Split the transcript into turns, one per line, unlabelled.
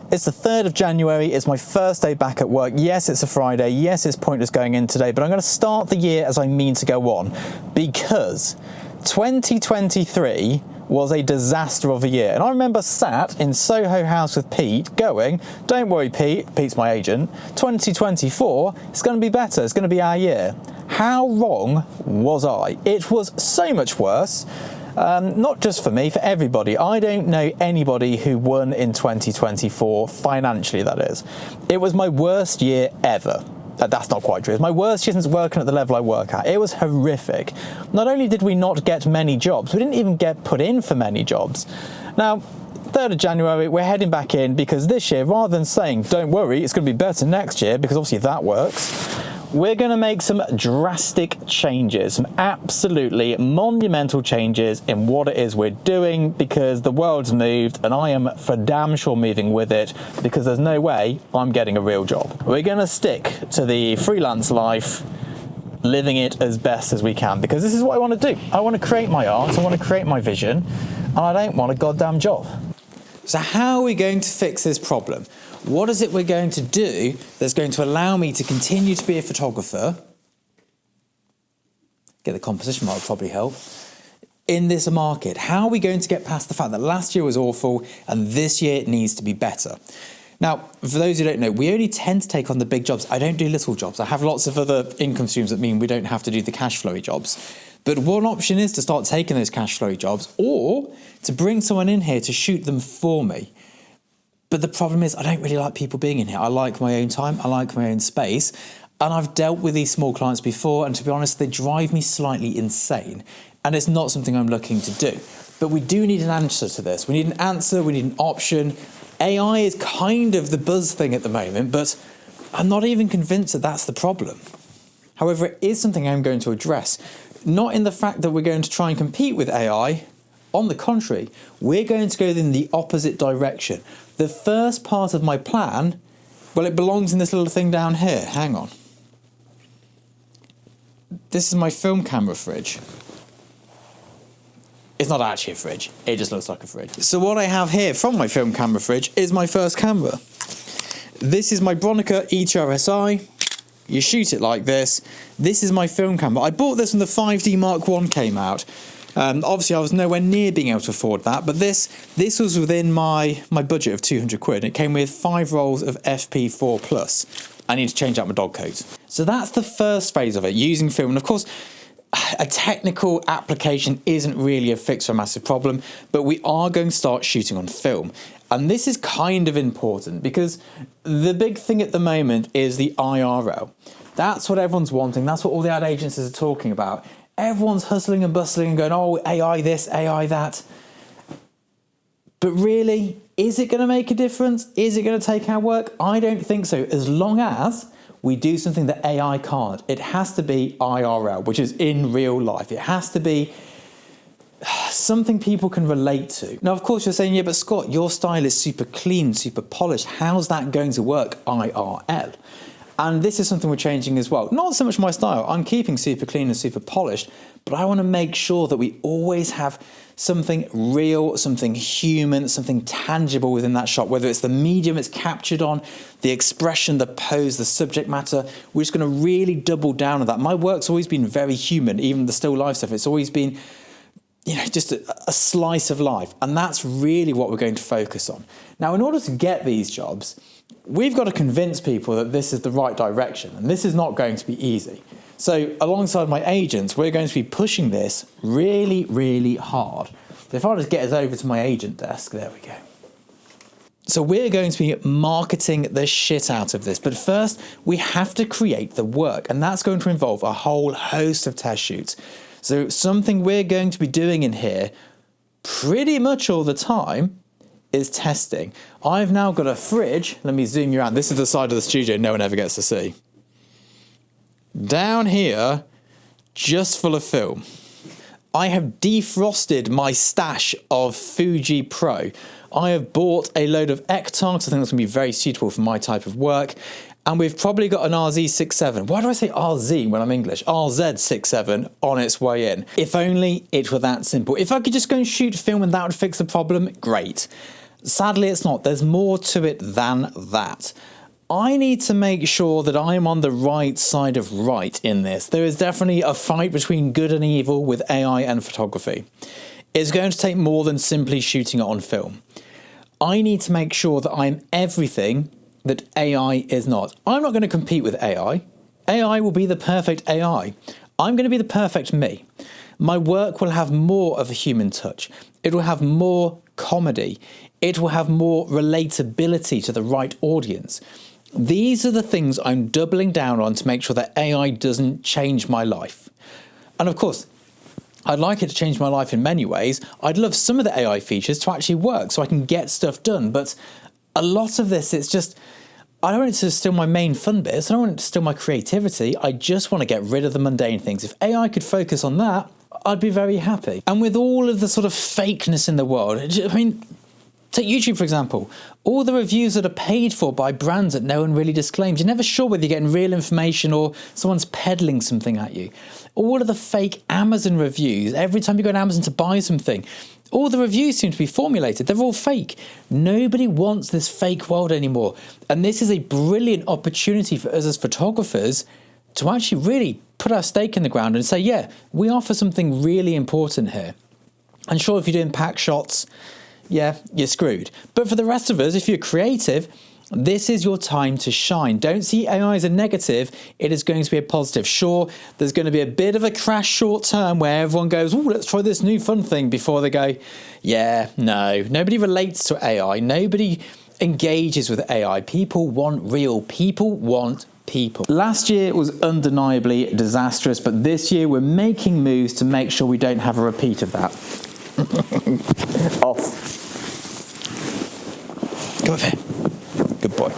It's the 3rd of January, it's my first day back at work. Yes, it's a Friday, yes, it's pointless going in today, but I'm going to start the year as I mean to go on, because 2023 was a disaster of a year. And I remember sat in Soho House with Pete going, don't worry Pete, Pete's my agent, 2024, it's going to be better, it's going to be our year. How wrong was I? It was so much worse. Not just for me, for everybody. I don't know anybody who won in 2024, financially that is. It was my worst year ever. That's not quite true. It's my worst year since working at the level I work at. It was horrific. Not only did we not get many jobs, we didn't even get put in for many jobs. Now, 3rd of January, we're heading back in because this year, rather than saying, don't worry, it's going to be better next year, because obviously that works, we're going to make some drastic changes, some absolutely monumental changes in what it is we're doing, because the world's moved and I am for damn sure moving with it, because there's no way I'm getting a real job. We're going to stick to the freelance life, living it as best as we can, because this is what I want to do. I want to create my art, I want to create my vision, and I don't want a goddamn job. So how are we going to fix this problem? What is it we're going to do that's going to allow me to continue to be a photographer? Get the composition right will probably help. In this market, how are we going to get past the fact that last year was awful and this year it needs to be better? Now, for those who don't know, we only tend to take on the big jobs. I don't do little jobs. I have lots of other income streams that mean we don't have to do the cash flowy jobs. But one option is to start taking those cash flowy jobs, or to bring someone in here to shoot them for me. But the problem is I don't really like people being in here. I like my own time, I like my own space, and I've dealt with these small clients before, and to be honest, they drive me slightly insane, and it's not something I'm looking to do. But we do need an answer to this. We need an answer, we need an option. AI is kind of the buzz thing at the moment, but I'm not even convinced that that's the problem. However, it is something I'm going to address, not in the fact that we're going to try and compete with AI. On the contrary, we're going to go in the opposite direction. The first part of my plan, well, it belongs in this little thing down here. Hang on. This is my film camera fridge. It's not actually a fridge. It just looks like a fridge. So what I have here from my film camera fridge is my first camera. This is my Bronica ETRSI. You shoot it like this. This is my film camera. I bought this when the 5D Mark I came out. Obviously, I was nowhere near being able to afford that, but this was within my budget of 200 quid. It came with 5 rolls of FP4+. I need to change out my dog coats. So that's the first phase of it, using film. And of course, a technical application isn't really a fix for a massive problem, but we are going to start shooting on film. And this is kind of important because the big thing at the moment is the IRL. That's what everyone's wanting. That's what all the ad agencies are talking about. Everyone's hustling and bustling and going, oh, AI this, AI that. But really, is it going to make a difference? Is it going to take our work? I don't think so, as long as we do something that AI can't. It has to be IRL, which is in real life. It has to be something people can relate to. Now, of course, you're saying, yeah, but Scott, your style is super clean, super polished. How's that going to work IRL? And this is something we're changing as well. Not so much my style. I'm keeping super clean and super polished, but I want to make sure that we always have something real, something human, something tangible within that shot, whether it's the medium it's captured on, the expression, the pose, the subject matter. We're just going to really double down on that. My work's always been very human, even the still life stuff. It's always been, just a slice of life. And that's really what we're going to focus on. Now, in order to get these jobs, we've got to convince people that this is the right direction, and this is not going to be easy. So alongside my agents, we're going to be pushing this really, really hard. So if I just get us over to my agent desk, there we go. So we're going to be marketing the shit out of this, but first we have to create the work, and that's going to involve a whole host of test shoots. So something we're going to be doing in here pretty much all the time is testing. I've now got a fridge. Let me zoom you around. This is the side of the studio no one ever gets to see. Down here, just full of film. I have defrosted my stash of Fuji Pro. I have bought a load of Ektargs. I think that's going to be very suitable for my type of work. And we've probably got an RZ67. Why do I say RZ when I'm English? RZ67 on its way in. If only it were that simple. If I could just go and shoot film and that would fix the problem, great. Sadly, it's not. There's more to it than that. I need to make sure that I'm on the right side of right in this. There is definitely a fight between good and evil with AI and photography. It's going to take more than simply shooting it on film. I need to make sure that I'm everything that AI is not. I'm not going to compete with AI. AI will be the perfect AI. I'm going to be the perfect me. My work will have more of a human touch. It will have more comedy. It will have more relatability to the right audience. These are the things I'm doubling down on to make sure that AI doesn't change my life. And of course, I'd like it to change my life in many ways. I'd love some of the AI features to actually work so I can get stuff done. But a lot of this, it's just, I don't want it to steal my main fun bits. I don't want it to steal my creativity. I just want to get rid of the mundane things. If AI could focus on that, I'd be very happy. And with all of the sort of fakeness in the world, I mean, take YouTube, for example. All the reviews that are paid for by brands that no one really disclaims. You're never sure whether you're getting real information or someone's peddling something at you. All of the fake Amazon reviews, every time you go on Amazon to buy something, all the reviews seem to be formulated. They're all fake. Nobody wants this fake world anymore. And this is a brilliant opportunity for us as photographers to actually really put our stake in the ground and say, yeah, we offer something really important here. And sure, if you're doing pack shots, yeah, you're screwed. But for the rest of us, if you're creative, this is your time to shine. Don't see AI as a negative. It is going to be a positive. Sure, there's going to be a bit of a crash short term where everyone goes, oh, let's try this new fun thing before they go, yeah, no. Nobody relates to AI. Nobody engages with AI. People want real. People want people. Last year was undeniably disastrous, but this year we're making moves to make sure we don't have a repeat of that. Off. Come up here. Good boy.